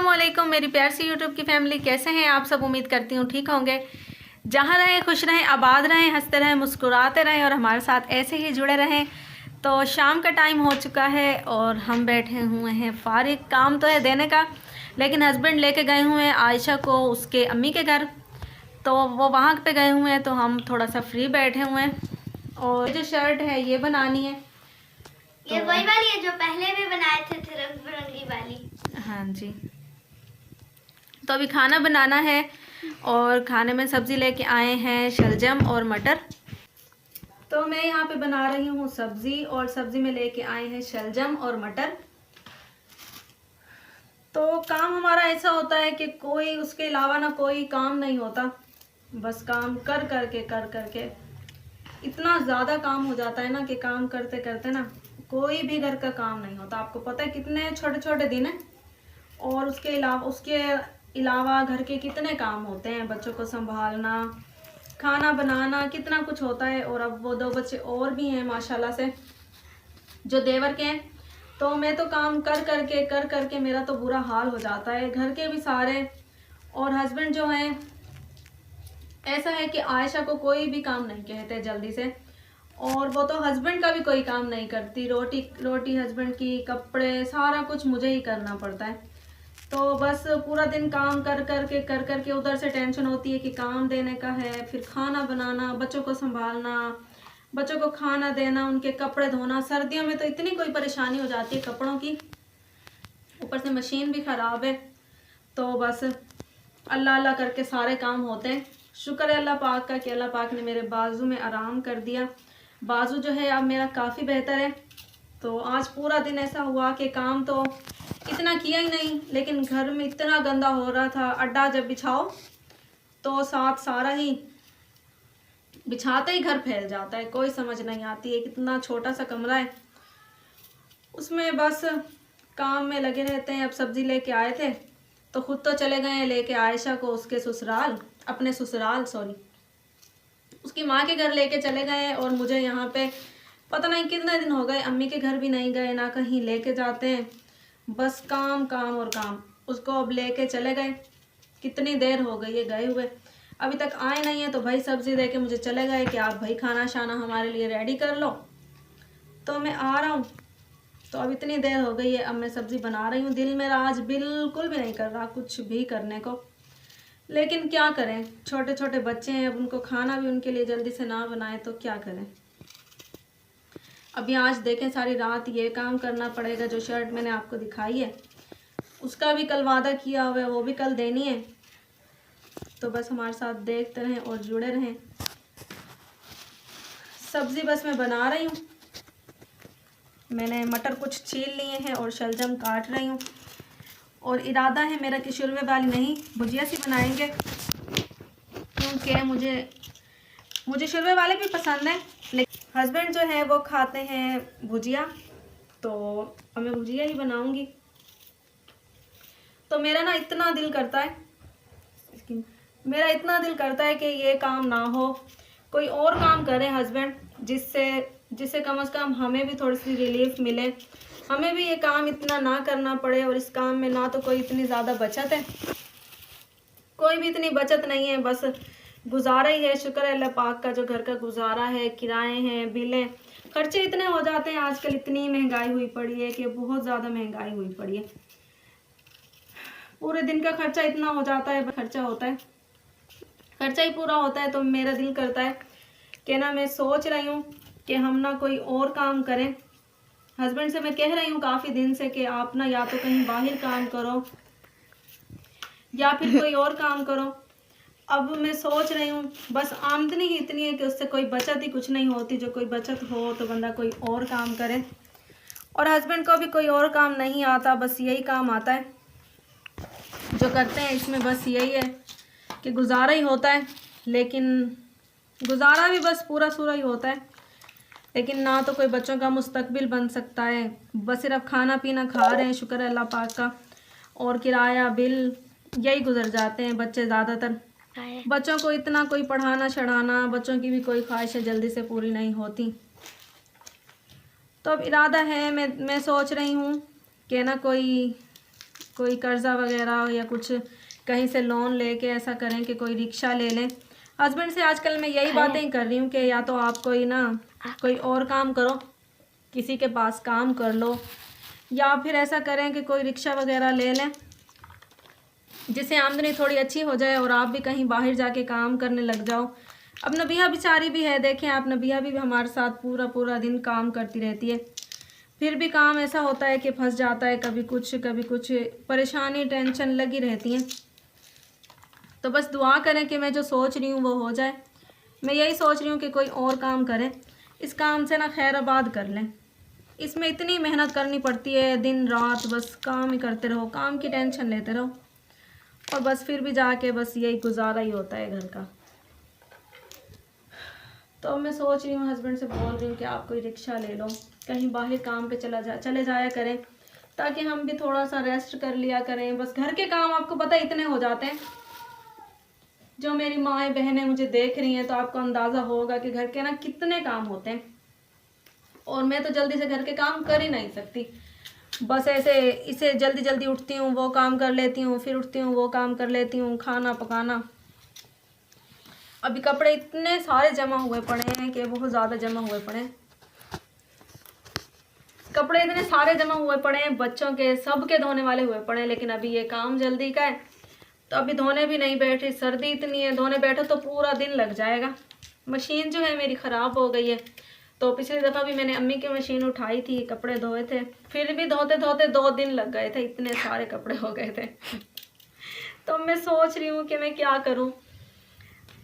अस्सलामुअलैकुम मेरी प्यार सी यूट्यूब की फैमिली, कैसे हैं आप सब। उम्मीद करती हूँ ठीक होंगे। जहाँ रहें खुश रहें, आबाद रहें, हंसते रहें, मुस्कुराते रहें और हमारे साथ ऐसे ही जुड़े रहें। तो शाम का टाइम हो चुका है और हम बैठे हुए हैं फारिग। काम तो है देने का, लेकिन हस्बैंड लेके गए हुए हैं आयशा को उसके अम्मी के घर, तो वो वहाँ पे गए हुए हैं, तो हम थोड़ा सा फ्री बैठे हुए हैं। और जो शर्ट है ये बनानी है, ये वही वाली है जो पहले भी बनाए थे रंग बिरंगी वाली। हाँ जी। तो अभी खाना बनाना है और खाने में सब्ज़ी लेके आए हैं शलजम और मटर। तो मैं यहाँ पे बना रही हूँ सब्ज़ी, और सब्ज़ी में लेके आए हैं शलजम और मटर। तो काम हमारा ऐसा होता है कि कोई उसके अलावा ना कोई काम नहीं होता, बस काम कर करके इतना ज़्यादा काम हो जाता है ना कि काम करते करते ना कोई भी घर का काम नहीं होता। आपको पता है कितने छोटे छोटे दिन हैं, और उसके अलावा घर के कितने काम होते हैं, बच्चों को संभालना, खाना बनाना, कितना कुछ होता है। और अब वो 2 बच्चे और भी हैं माशाल्लाह से जो देवर के हैं, तो मैं तो काम कर करके मेरा तो बुरा हाल हो जाता है। घर के भी सारे, और हस्बैंड जो हैं ऐसा है कि आयशा को कोई भी काम नहीं कहते जल्दी से, और वो तो हस्बैंड का भी कोई काम नहीं करती। रोटी हस्बैंड की, कपड़े, सारा कुछ मुझे ही करना पड़ता है। तो बस पूरा दिन काम कर करके उधर से टेंशन होती है कि काम देने का है, फिर खाना बनाना, बच्चों को संभालना, बच्चों को खाना देना, उनके कपड़े धोना। सर्दियों में तो इतनी कोई परेशानी हो जाती है कपड़ों की, ऊपर से मशीन भी ख़राब है। तो बस अल्लाह अल्लाह करके सारे काम होते हैं। शुक्र है अल्लाह पाक का कि अल्लाह पाक ने मेरे बाजू में आराम कर दिया। बाजू जो है अब मेरा काफ़ी बेहतर है। तो आज पूरा दिन ऐसा हुआ कि काम तो इतना किया ही नहीं, लेकिन घर में इतना गंदा हो रहा था। अड्डा जब बिछाओ तो साथ सारा ही बिछाते ही घर फैल जाता है, कोई समझ नहीं आती है। कितना छोटा सा कमरा है, उसमें बस काम में लगे रहते हैं। अब सब्जी लेके आए थे तो खुद तो चले गए हैं लेके आयशा को उसके ससुराल, अपने ससुराल सॉरी, उसकी माँ के घर लेके चले गए हैं। और मुझे यहाँ पे पता नहीं कितने दिन हो गए, अम्मी के घर भी नहीं गए, ना कहीं लेके जाते हैं, बस काम काम और काम। उसको अब लेके चले गए, कितनी देर हो गई है गए हुए, अभी तक आए नहीं है। तो भाई सब्जी दे के मुझे चले गए कि आप भाई खाना शाना हमारे लिए रेडी कर लो, तो मैं आ रहा हूँ। तो अब इतनी देर हो गई है, अब मैं सब्ज़ी बना रही हूँ। दिल मेरा आज बिल्कुल भी नहीं कर रहा कुछ भी करने को, लेकिन क्या करें, छोटे छोटे बच्चे हैं, अब उनको खाना भी उनके लिए जल्दी से ना बनाए तो क्या करें। अभी आज देखें सारी रात ये काम करना पड़ेगा। जो शर्ट मैंने आपको दिखाई है उसका भी कल वादा किया हुआ है, वो भी कल देनी है। तो बस हमारे साथ देखते रहें और जुड़े रहें। सब्ज़ी बस मैं बना रही हूँ, मैंने मटर कुछ छील लिए हैं और शलजम काट रही हूँ। और इरादा है मेरा कि शुरवे वाली नहीं, भुजिया सी बनाएंगे, क्योंकि मुझे शुरवे वाले भी पसंद है, लेकिन हस्बैंड जो है वो खाते हैं भुजिया, तो अब मैं भुजिया ही बनाऊंगी। तो मेरा इतना दिल करता है कि ये काम ना हो, कोई और काम करे हस्बैंड, जिससे कम से कम हमें भी थोड़ी सी रिलीफ मिले, हमें भी ये काम इतना ना करना पड़े। और इस काम में ना तो कोई इतनी ज़्यादा बचत है, कोई भी इतनी बचत नहीं है, बस गुजारा ही है। शुक्र है अल्लाह पाक का जो घर का गुजारा है, किराए हैं, बिलें, खर्चे इतने हो जाते हैं आजकल। इतनी महंगाई हुई पड़ी है कि बहुत ज़्यादा महंगाई हुई पड़ी है, पूरे दिन का खर्चा इतना हो जाता है, खर्चा होता है, खर्चा ही पूरा होता है। तो मेरा दिल करता है कि ना, मैं सोच रही हूँ कि हम ना कोई और काम करें। हस्बैंड से मैं कह रही हूँ काफ़ी दिन से कि आप ना या तो कहीं बाहर काम करो या फिर कोई और काम करो। अब मैं सोच रही हूँ, बस आमदनी ही इतनी है कि उससे कोई बचत ही कुछ नहीं होती। जो कोई बचत हो तो बंदा कोई और काम करे, और हस्बैंड को भी कोई और काम नहीं आता, बस यही काम आता है जो करते हैं। इसमें बस यही है कि गुजारा ही होता है, लेकिन गुजारा भी बस पूरा सूरा ही होता है, लेकिन ना तो कोई बच्चों का मुस्तकबिल बन सकता है। बस सिर्फ खाना पीना खा रहे हैं, शुक्र है अल्लाह पाक का, और किराया बिल यही गुजर जाते हैं बच्चे ज़्यादातर। बच्चों को इतना कोई पढ़ाना छढ़ाना, बच्चों की भी कोई ख्वाहिशें जल्दी से पूरी नहीं होती। तो अब इरादा है, मैं सोच रही हूँ कि ना कोई कोई कर्ज़ा वगैरह या कुछ कहीं से लोन लेके ऐसा करें कि कोई रिक्शा ले लें। हस्बैंड से आजकल मैं यही बातें कर रही हूँ कि या तो आप कोई और काम करो, किसी के पास काम कर लो, या फिर ऐसा करें कि कोई रिक्शा वगैरह ले लें जिससे आमदनी थोड़ी अच्छी हो जाए और आप भी कहीं बाहर जाके काम करने लग जाओ। अब नबिया बेचारी भी है, देखें आप, नबिया भी हमारे साथ पूरा पूरा दिन काम करती रहती है, फिर भी काम ऐसा होता है कि फंस जाता है, कभी कुछ परेशानी टेंशन लगी रहती हैं। तो बस दुआ करें कि मैं जो सोच रही हूँ वो हो जाए। मैं यही सोच रही हूँ कि कोई और काम करें, इस काम से ना खैर आबाद कर लें। इसमें इतनी मेहनत करनी पड़ती है, दिन रात बस काम ही करते रहो, काम की टेंशन लेते रहो, और बस फिर भी जाके बस यही गुजारा ही होता है घर का। तो मैं सोच रही हूँ, हस्बैंड से बोल रही हूँ कि आप कोई रिक्शा ले लो, कहीं बाहर काम पे चले जाया करें, ताकि हम भी थोड़ा सा रेस्ट कर लिया करें। बस घर के काम आपको पता इतने हो जाते हैं। जो मेरी माएँ बहनें मुझे देख रही हैं तो आपको अंदाज़ा होगा कि घर के ना कितने काम होते हैं, और मैं तो जल्दी से घर के काम कर ही नहीं सकती। बस इसे जल्दी जल्दी उठती हूँ, वो काम कर लेती हूँ, फिर उठती हूँ, वो काम कर लेती हूँ, खाना पकाना। अभी कपड़े इतने सारे जमा हुए पड़े हैं कि बहुत ज़्यादा जमा हुए पड़े हैं, कपड़े इतने सारे जमा हुए पड़े हैं, बच्चों के सबके धोने वाले हुए पड़े हैं। लेकिन अभी ये काम जल्दी का है तो अभी धोने भी नहीं बैठे, सर्दी इतनी है, धोने बैठो तो पूरा दिन लग जाएगा। मशीन जो है मेरी ख़राब हो गई है, तो पिछली दफ़ा भी मैंने अम्मी की मशीन उठाई थी, कपड़े धोए थे, फिर भी धोते धोते 2 दिन लग गए थे, इतने सारे कपड़े हो गए थे। तो मैं सोच रही हूँ कि मैं क्या करूँ,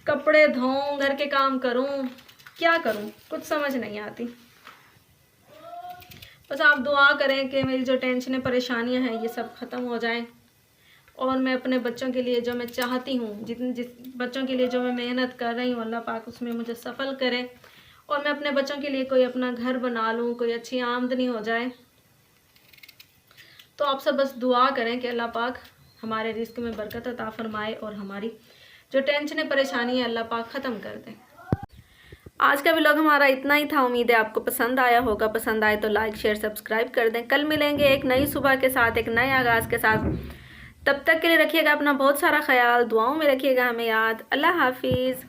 कपड़े धोऊं, घर के काम करूँ, क्या करूँ, कुछ समझ नहीं आती। बस आप दुआ करें कि मेरी जो टेंशनें परेशानियां हैं ये सब ख़त्म हो जाएं, और मैं अपने बच्चों के लिए जो मैं चाहती हूँ, जिस बच्चों के लिए जो मैं मेहनत कर रही हूँ, अल्लाह पाक उसमें मुझे सफल करे, और मैं अपने बच्चों के लिए कोई अपना घर बना लूँ, कोई अच्छी आमदनी हो जाए। तो आप सब बस दुआ करें कि अल्लाह पाक हमारे रिस्क में बरकत अता फरमाए और हमारी जो टेंशन परेशानी है अल्लाह पाक ख़त्म कर दे। आज का व्लॉग हमारा इतना ही था। उम्मीद है आपको पसंद आया होगा। पसंद आए तो लाइक शेयर सब्सक्राइब कर दें। कल मिलेंगे एक नई सुबह के साथ, एक नए आगाज़ के साथ। तब तक के लिए रखिएगा अपना बहुत सारा ख्याल, दुआओं में रखिएगा हमें याद। अल्लाह हाफिज़।